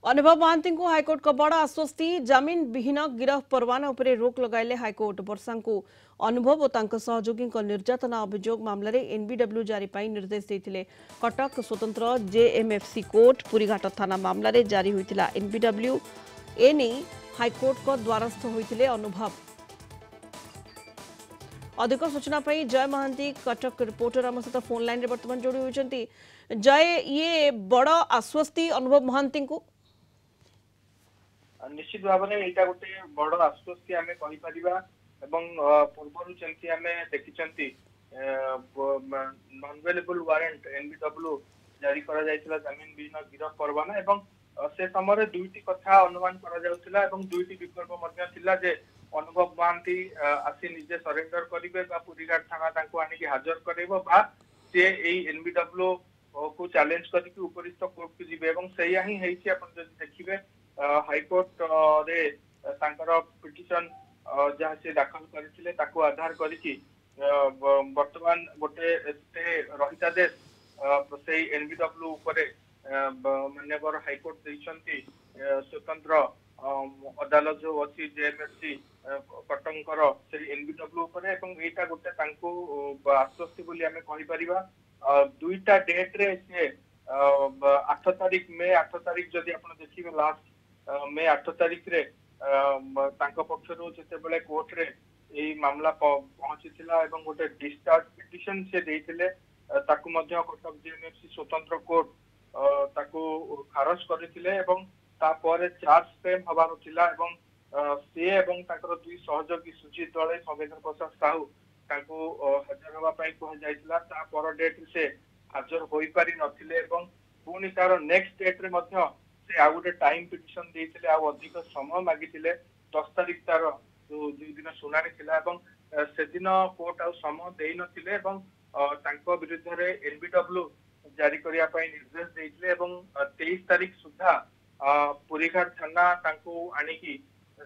अनुभव महांती को हाइकोर्ट का बड़ा आश्वस्ति जमीन विहीन गिरफ परवाना उपरे रोक लगाइले हाइकोर्ट वर्षा को अनुभव और तांको सहयोगी निर्यातना अभियोग मामलें एनबीडब्ल्यू जारी पाई निर्देश देते कटक स्वतंत्र जेएमएफसी कोर्ट पुरीघाट थाना मामलें जारी होता एनबीडब्ल्यू एने हाइकोर्ट का द्वारस्थ होते अनुभव। अधिक सूचना पाई जय महांती कटक रिपोर्टर आम सहित फोन लाइन बर्तमान जोड़ी होती। जय ये बड़ आश्वस्ति अनुभव महांती को निश्चित भाव में यहाँ गोटे बड़ आश्वस्ति आम कहीपर पूर्व जमी आम देखी नॉन अवेलेबल वारंट एनबीडब्ल्यू जारी करा जमीन विहीन गिरफ परवाना एवं से समय दुईटी कथा अनुमान करा दुईटी विकल्प अनुभव महांती आसी निजे सरेंडर करेंगे पुरीघाट थाना आनिक हाजर करेबो बा से एनबीडब्ल्यू को चैलेंज करके उपरिस्थ कोर्ट को जीवे सैया ही देखिए हाइकोर्ट रे पिटिशन जहाँ से दाखल करथिले ताको आधार करके वर्तमान गोटे रहितादेश से एनबीडब्ल्यू उपरे माननीय हाइकोर्ट देइछंती स्वतंत्र अदालत जो अच्छी जेएमएफसी कटंकर से एनबीडब्ल्यू उपरे एवं एटा गोटे तांको आश्वस्ति बोली आमे कहि परिबा। दुईटा डेट रे से 8 तारीख मे 8 तारीख जदि आपण देखिबे लास्ट मे 8 तारीख रे तांको पक्षरु जेते बेले कोर्ट रे एई मामला पहुंचीथिला एवं गोटे डिस्चार्ज पिटिशन से देइथिले ताकु मध्य कटक जेएमएफसी स्वतंत्र कोर्ट ताकु खारज करथिले एवं तापर चार्ज फ्रेम हबार थिला एवं से एवं ताकर दुई सहयोगी सुजीत दळे सवेंद्र प्रसाद साहू ताकु हाजर हबा पई कह जायतिला ता पर डेट से हाजर होई पारि नथिले एवं पुनी तार नेक्स्ट डेट रे मध्य से आ गोटे टाइम पिटिशन देइथिले आ अधिक समय मागिथिले 10 तारीख तार जो दिन सुनानी थिला एवं से दिन कोर्ट आ समय देई नथिले एवं तांको विरुद्ध रे एनबीडब्ल्यू जारी करिया पई निर्देश देइथिले एवं 23 तारीख सुधा पुरीघाट थाना तांको आनिकी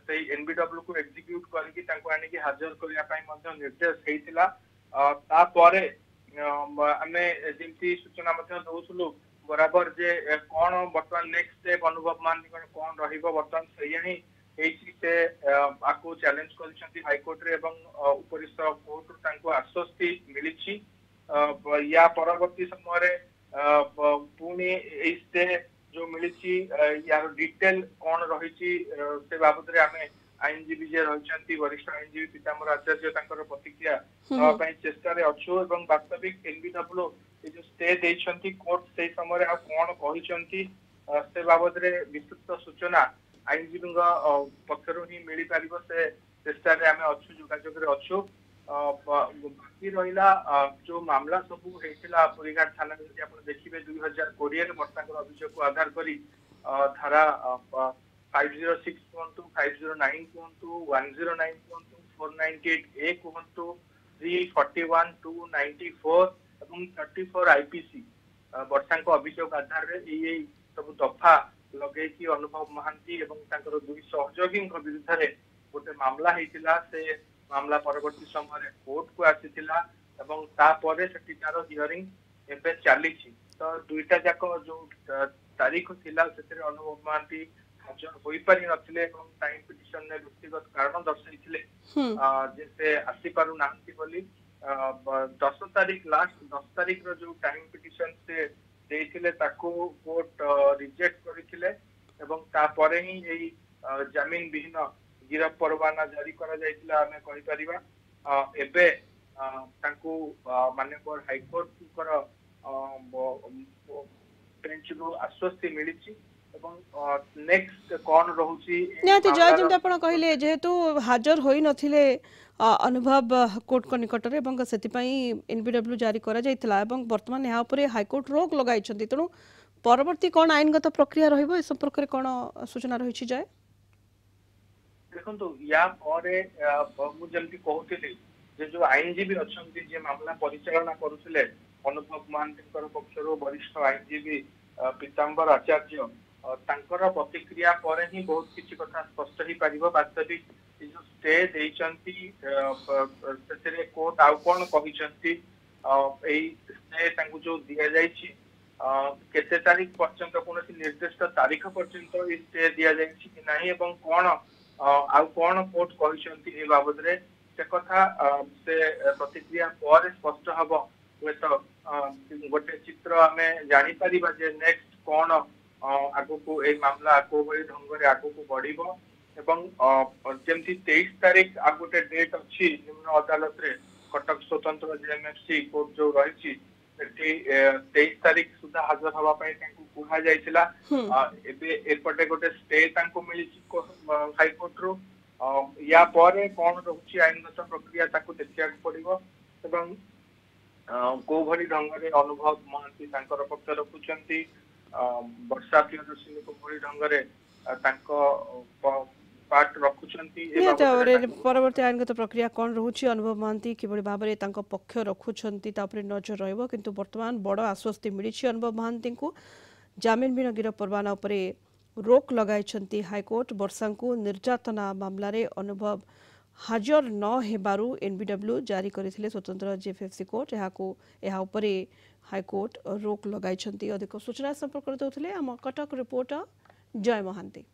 से एनबीडब्ल्यू को एग्जीक्यूट करके तांको आनिकी हाजर करिया पई मध्य निर्देश हेइतिला। ता परे आमे जेमती सूचना मध्य दउसुलु बराबर जे कोन वर्तमान नेक्स्ट स्टेप अनुभव महांती कोन रहिबो वर्तमान सही ही एची से आको चैलेंज करछंती हाई कोर्ट रे एवं उपरिस्थ कोर्ट तांको आश्वस्ति मिलिछि। या परवर्ती समय रे पुनी एस्टे जो मिली यार डिटेल कौन रही से बाबद आमे आईनजीवी जे रही वरिष्ठ आईनजीवी पीताम्बर आचार्य प्रतिक्रिया नवाई चेष्टा अच्छु एवं वास्तविक एनबीडब्ल्यू जो स्टे देइछंती कोर्ट से समय कौन कहते से बाबद विस्तृत सूचना आईनजीवी पक्षर ही मिल पार से चेष्टा आम अच्छु जोगाजोग अच्छु। बाकी रहा जो मामला सब होता पुरीघाट थाना देखिए 2020 वर्षा अभियोग को आधार करी धारा 506 कहतु 509 कहतु 109 कहतु 498A कहतु 341 294 और 34 आईपीसी वर्षा अभियोग आधार में सब दफा लगे अनुभव महांती और दुई सहयोगी विरुद्ध गोटे मामला होता से मामला परवर्ती समय कोर्ट को आसीथिला एवं तापर सेठी तार हियरिंग एबे चली तो दुईटा जाक जो तारीख थिला सेतरे अनुभव महांती हाजर होई पारि नथिले एवं टाइम पिटिशन ने व्यक्तिगत कारण दर्शाइथिले जैसे आसी पारु नांती बोली 10 तारीख लास्ट 10 तारीख रो जो टाइम पिटिशन से देइथिले ताको कोर्ट रिजेक्ट करिथिले एवं तापरे ही एई जमीन विहीन गिरफ परवाना जारी करा जायतिला हमें कहि परिबा। एबे तांको माननीय हाईकोर्ट बेंच रो आश्वस्ति मिलिछि एवं नेक्स्ट कोन रहउछि निहाती जय जेंत आपण कहिले जेहेतु हाजर होई नथिले अनुभव कोर्ट को निकट रे एवं सेति पई एनबीडब्ल्यू जारी करा जायतिला एवं वर्तमान यहाँ ऊपर हाईकोर्ट रोक लगाई छथि तणु परवर्ती कोन आईनगत प्रक्रिया रहिबो ए संपर्क रे कोन सूचना रहिछि जय देखो या जमी कहती जो आईनजीवी अच्छा मामला परिचालना करुले अनुभव महांती पक्ष वरिष्ठ आईनजीवी पीताम्बर आचार्य प्रतिक्रिया पर ही बहुत किसी कथा स्पष्ट हो पार वास्तविक जो स्टे देइचंती कोर्ट आउ कौन कहते जो दि जाइए केते तारीख पर्यंत कौन निर्दिष्ट तारीख पर्यंत स्टे दि जाए कि नहीं एवं कौन आउ कौन कोर्ट कहते ए बाबद रे से कथा से प्रतिक्रिया पर स्पष्ट हम हुए तो गोटे चित्र आम जापर जे नेक्स्ट कौन आग को ए मामला को ढंग से आग को बढ़ जमी 23 तारीख आ गोटे डेट अच्छी निम्न अदालत रे कटक स्वतंत्र जेएमएफसी कोर्ट जो रही 23 तारीख सुधा हाजर हवा कहा जाइथिला एपटे गोटे स्टे मिली हाईकोर्ट रू या पर कौन रोचे आईनगत प्रक्रिया देखा पड़ो एवं को भली ढंग से अनुभव महांती पक्ष रखुंट वर्षा प्रियदर्शिनी को भली ढंग से पार्ट रखुंट परवर्ती आईनगत प्रक्रिया कौन रोचे अनुभव महांती किभली भाव में पक्ष रखुंट नजर रहिबो किंतु वर्तमान बड़ आश्वस्ति मिली अनुभव महांती को जामिन बिना गिरफ परवाना उपरे रोक लगाई हाईकोर्ट वर्षा को निर्यातना मामला रे अनुभव हाजर न हेबारु एनबीडब्ल्यू जारी करथिले स्वतंत्र जेएफएफसी कोर्ट यहाँ उपरे हाईकोर्ट रोक लगाई अधिक सूचना संपर्क देउथिले आम कटक रिपोर्टर जय महांती।